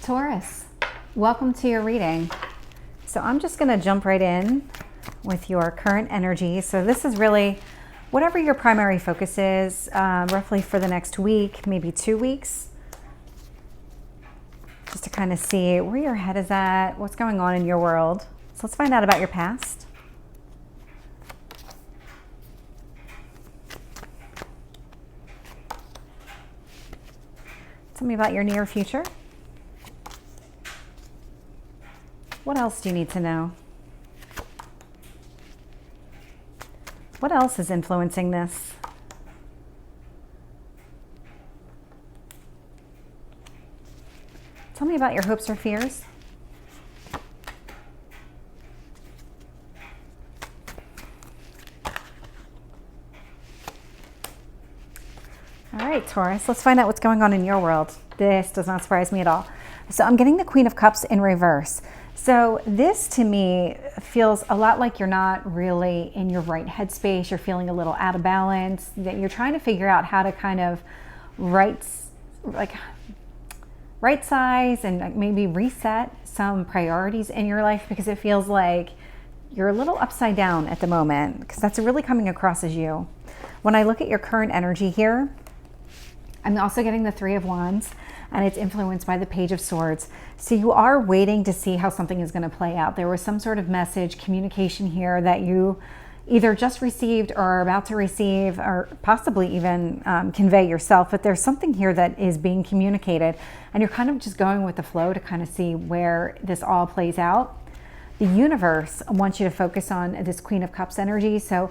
Taurus, welcome to your reading. So I'm just going to jump right in with your current energy. So this is really whatever your primary focus is, roughly for the next week, maybe 2 weeks, just to kind of see where your head is at, what's going on in your world. So let's find out about your past. Tell me about your near future. What else do you need to know? What else is influencing this? Tell me about your hopes or fears. All right, Taurus, let's find out what's going on in your world. This does not surprise me at all. So I'm getting the Queen of Cups in reverse. So this to me feels a lot like you're not really in your right headspace. You're feeling a little out of balance, that you're trying to figure out how to kind of right size and maybe reset some priorities in your life, because it feels like you're a little upside down at the moment, because that's really coming across as you. When I look at your current energy here, I'm also getting the Three of Wands, and it's influenced by the Page of Swords. So you are waiting to see how something is going to play out. There was some sort of message, communication here that you either just received or are about to receive, or possibly even convey yourself. But there's something here that is being communicated, and you're kind of just going with the flow to kind of see where this all plays out. The universe wants you to focus on this Queen of Cups energy. So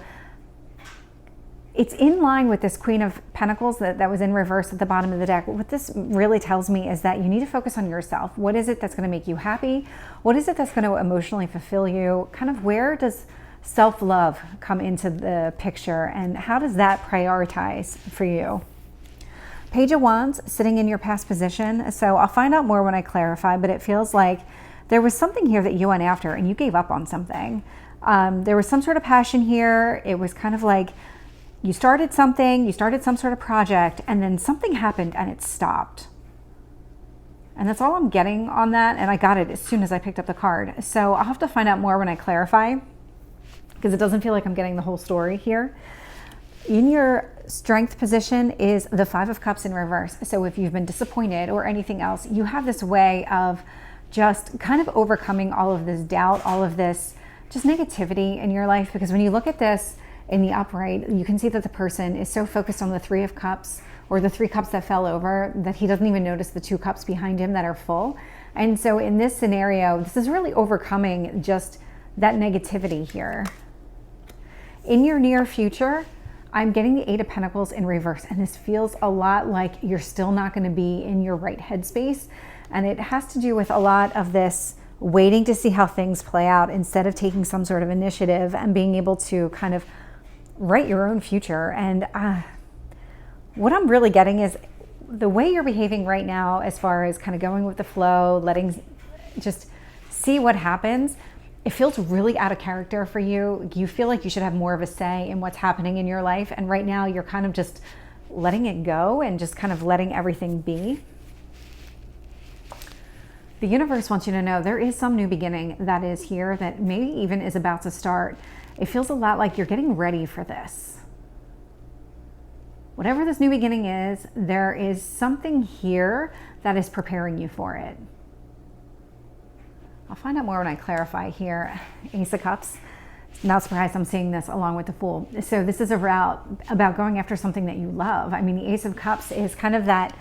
it's in line with this Queen of Pentacles that was in reverse at the bottom of the deck. What this really tells me is that you need to focus on yourself. What is it that's going to make you happy? What is it that's going to emotionally fulfill you? Kind of where does self-love come into the picture, and how does that prioritize for you? Page of Wands sitting in your past position. So I'll find out more when I clarify, but it feels like there was something here that you went after and you gave up on something. There was some sort of passion here. It was kind of like you started something, you started some sort of project, and then something happened and it stopped. And that's all I'm getting on that, and I got it as soon as I picked up the card. So I'll have to find out more when I clarify, because it doesn't feel like I'm getting the whole story here. In your strength position is the Five of Cups in reverse. So if you've been disappointed or anything else, you have this way of just kind of overcoming all of this doubt, all of this just negativity in your life. Because when you look at this in the upright, you can see that the person is so focused on the Three of Cups, or the 3 cups that fell over, that he doesn't even notice the 2 cups behind him that are full. And so in this scenario, this is really overcoming just that negativity here. In your near future, I'm getting the Eight of Pentacles in reverse, and this feels a lot like you're still not going to be in your right headspace. And it has to do with a lot of this waiting to see how things play out, instead of taking some sort of initiative and being able to kind of write your own future. And what I'm really getting is the way you're behaving right now, as far as kind of going with the flow, letting just see what happens. It feels really out of character for you. You feel like you should have more of a say in what's happening in your life. And right now you're kind of just letting it go and just kind of letting everything be. The universe wants you to know there is some new beginning that is here, that maybe even is about to start. It feels a lot like you're getting ready for this. Whatever this new beginning is, there is something here that is preparing you for it. I'll find out more when I clarify here. Ace of Cups. Not surprised I'm seeing this along with the Fool. So this is about going after something that you love. I mean, the Ace of Cups is kind of that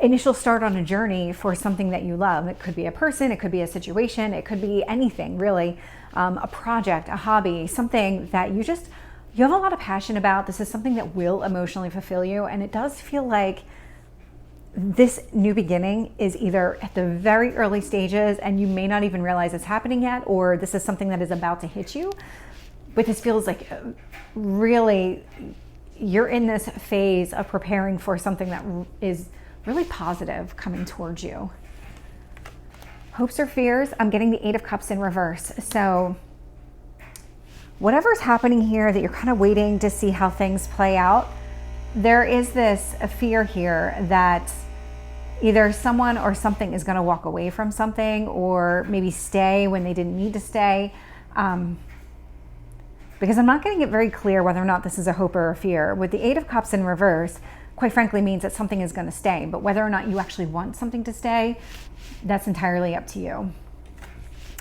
initial start on a journey for something that you love. It could be a person, it could be a situation, it could be anything really. A project, a hobby, something that you have a lot of passion about. This is something that will emotionally fulfill you. And it does feel like this new beginning is either at the very early stages and you may not even realize it's happening yet, or this is something that is about to hit you. But this feels like really you're in this phase of preparing for something that is really positive coming towards you. Hopes or fears, I'm getting the Eight of Cups in reverse. So whatever's happening here that you're kind of waiting to see how things play out, there is this fear here that Either someone or something is going to walk away from something, or maybe stay when they didn't need to stay. Because I'm not getting it very clear whether or not this is a hope or a fear. With the Eight of Cups in reverse, quite frankly, means that something is going to stay. But whether or not you actually want something to stay, that's entirely up to you.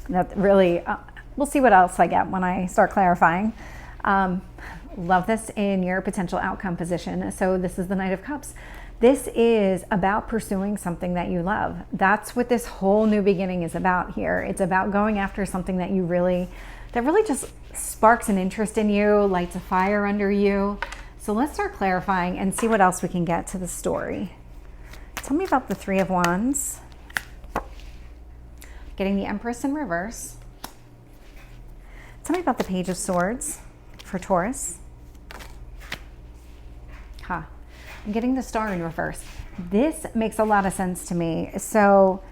That really, we'll see what else I get when I start clarifying. Love this in your potential outcome position. So this is the Knight of Cups. This is about pursuing something that you love. That's what this whole new beginning is about here. It's about going after something that that really just sparks an interest in you, lights a fire under you. So let's start clarifying and see what else we can get to the story. Tell me about the Three of Wands. Getting the Empress in reverse. Tell me about the Page of Swords for Taurus. I'm getting the Star in reverse. This makes a lot of sense to me. So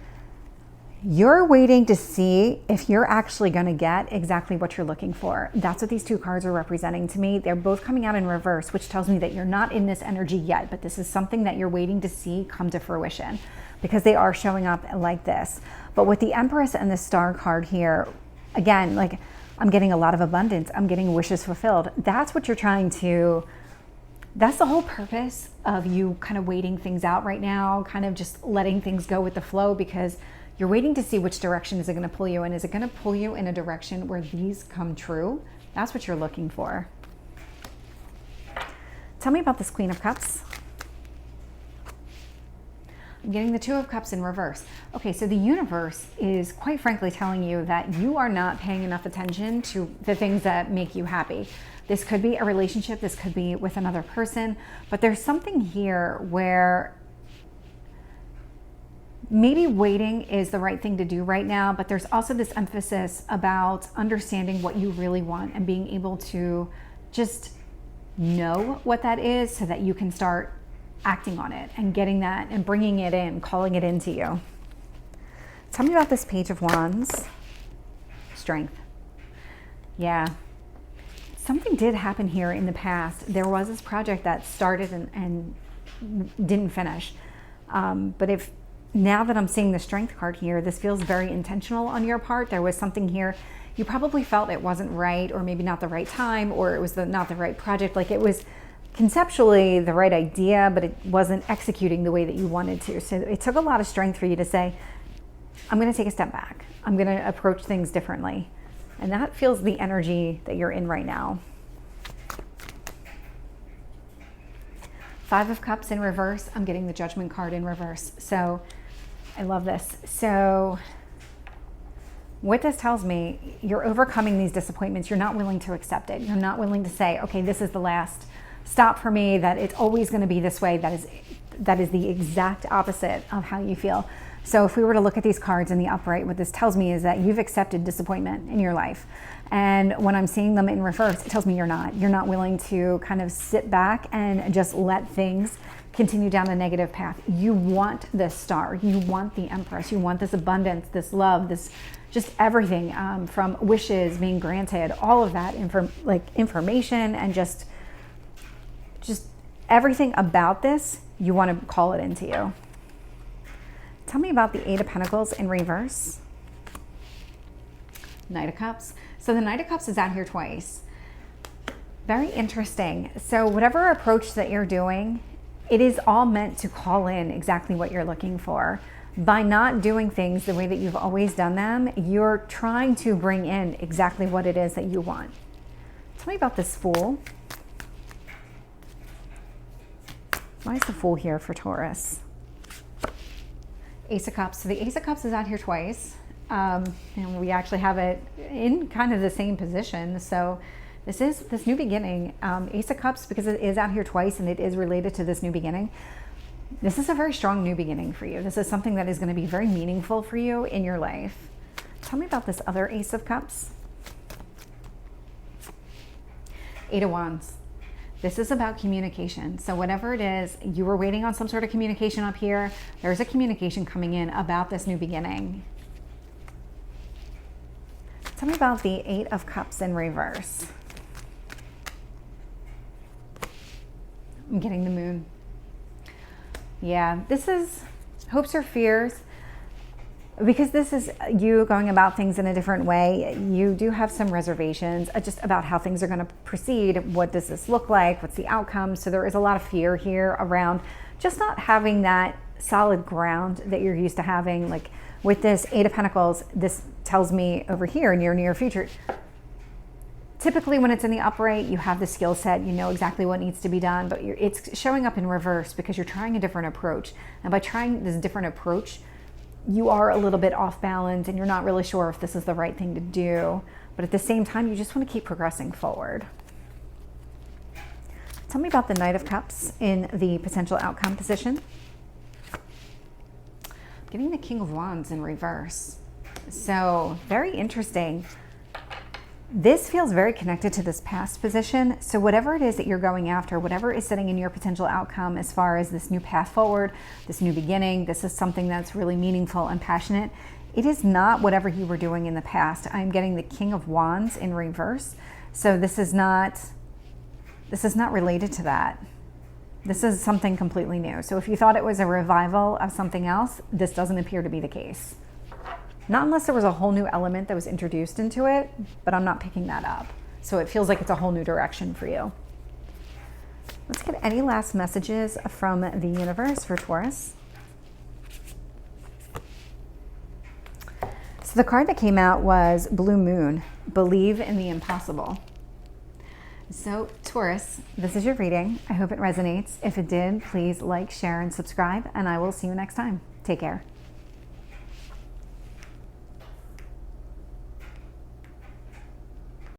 you're waiting to see if you're actually going to get exactly what you're looking for. That's what these two cards are representing to me. They're both coming out in reverse, which tells me that you're not in this energy yet, but this is something that you're waiting to see come to fruition, because they are showing up like this. But with the Empress and the Star card here, again, like, I'm getting a lot of abundance. I'm getting wishes fulfilled. That's what you're trying to... That's the whole purpose of you kind of waiting things out right now, kind of just letting things go with the flow, because you're waiting to see which direction is it going to pull you in. Is it going to pull you in a direction where these come true? That's what you're looking for. Tell me about this Queen of Cups. I'm getting the Two of Cups in reverse. Okay, so the universe is quite frankly telling you that you are not paying enough attention to the things that make you happy. This could be a relationship, this could be with another person, but there's something here where maybe waiting is the right thing to do right now, but there's also this emphasis about understanding what you really want and being able to just know what that is so that you can start acting on it and getting that and bringing it in, calling it into you. Tell me about this Page of Wands. Strength. Yeah. Something did happen here in the past. There was this project that started and didn't finish. But if now that I'm seeing the Strength card here, this feels very intentional on your part. There was something here. You probably felt it wasn't right, or maybe not the right time, or it was not the right project. Like, it was conceptually the right idea, but it wasn't executing the way that you wanted to. So it took a lot of strength for you to say, I'm going to take a step back. I'm going to approach things differently. And that feels the energy that you're in right now. Five of Cups in reverse. I'm getting the Judgment card in reverse. So I love this. So what this tells me, you're overcoming these disappointments. You're not willing to accept it. You're not willing to say, okay, this is the last stop for me, that it's always going to be this way. That is the exact opposite of how you feel. So if we were to look at these cards in the upright, what this tells me is that you've accepted disappointment in your life. And when I'm seeing them in reverse, it tells me you're not. You're not willing to kind of sit back and just let things continue down a negative path. You want this Star. You want the Empress. You want this abundance, this love, this just everything, from wishes being granted, all of that information, and just everything about this, you want to call it into you. Tell me about the Eight of Pentacles in reverse. Knight of Cups. So the Knight of Cups is out here twice. Very interesting. So whatever approach that you're doing, it is all meant to call in exactly what you're looking for. By not doing things the way that you've always done them, you're trying to bring in exactly what it is that you want. Tell me about this Fool. Why is the Fool here for Taurus? Ace of Cups. So the Ace of Cups is out here twice. And we actually have it in kind of the same position. So this is this new beginning. Ace of Cups, because it is out here twice and it is related to this new beginning. This is a very strong new beginning for you. This is something that is going to be very meaningful for you in your life. Tell me about this other Ace of Cups. Eight of Wands. This is about communication. So whatever it is, you were waiting on some sort of communication up here. There's a communication coming in about this new beginning. Tell me about the Eight of Cups in reverse. I'm getting the Moon. Yeah, this is hopes or fears, because this is you going about things in a different way, you do have some reservations just about how things are going to proceed. What does this look like? What's the outcome? So there is a lot of fear here around just not having that solid ground that you're used to having. Like with this Eight of Pentacles, this tells me over here in your near future, typically when it's in the upright, you have the skill set, you know exactly what needs to be done, but it's showing up in reverse because you're trying a different approach. And by trying this different approach, you are a little bit off balance and you're not really sure if this is the right thing to do. But at the same time, you just want to keep progressing forward. Tell me about the Knight of Cups in the potential outcome position. Getting the King of Wands in reverse. So very interesting. This feels very connected to this past position. So whatever it is that you're going after, whatever is sitting in your potential outcome as far as this new path forward, this new beginning, this is something that's really meaningful and passionate. It is not whatever you were doing in the past. I'm getting the King of Wands in reverse. So this is not related to that. This is something completely new. So if you thought it was a revival of something else, this doesn't appear to be the case. Not unless there was a whole new element that was introduced into it, but I'm not picking that up. So it feels like it's a whole new direction for you. Let's get any last messages from the universe for Taurus. So the card that came out was Blue Moon, Believe in the Impossible. So Taurus, this is your reading. I hope it resonates. If it did, please like, share, and subscribe, and I will see you next time. Take care.